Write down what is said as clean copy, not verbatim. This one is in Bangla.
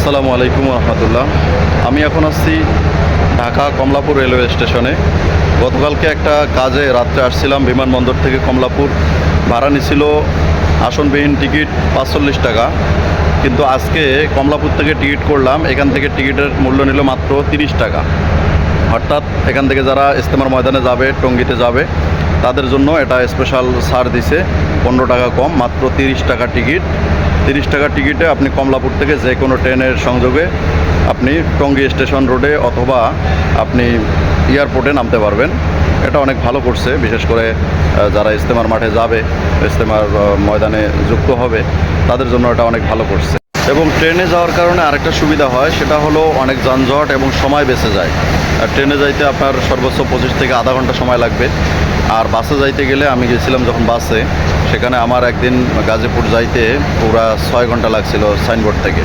আসসালামু আলাইকুম রহমতুল্লাহ। আমি এখন আসছি ঢাকা কমলাপুর রেলওয়ে স্টেশনে। গতকালকে একটা কাজে রাত্রে আসছিলাম বিমানবন্দর থেকে কমলাপুর। ভাড়া নিছিল আসনবিহীন টিকিট 45 টাকা, কিন্তু আজকে কমলাপুর থেকে টিকিট করলাম, এখান থেকে টিকিটের মূল্য নিল মাত্র 30 টাকা। অর্থাৎ এখান থেকে যারা ইজতেমার ময়দানে যাবে, টঙ্গীতে যাবে, তাদের জন্য এটা স্পেশাল ছাড় দিছে, 15 টাকা কম, মাত্র 30 টাকা টিকিট। 30 টাকা টিকিটে আপনি কমলাপুর থেকে যে কোনো ট্রেনের সংযোগে আপনি টঙ্গী স্টেশন রোডে অথবা আপনি এয়ারপোর্টে নামতে পারবেন। এটা অনেক ভালো করছে, বিশেষ করে যারা ইজতেমার মাঠে যাবে, ইজতেমার ময়দানে যুক্ত হবে, তাদের জন্য এটা অনেক ভালো করছে। এবং ট্রেনে যাওয়ার কারণে আরেকটা সুবিধা হয়, সেটা হলো অনেক যানজট এবং সময় বেঁচে যায়। আর ট্রেনে যাইতে আপনার সর্বোচ্চ 25 থেকে আধা ঘন্টা সময় লাগবে। আর বাসে যাইতে গেলে, আমি গেছিলাম যখন বাসে, সেখানে আমার একদিন গাজীপুর যাইতে পুরা 6 ঘন্টা লাগছিল সাইনবোর্ড থেকে।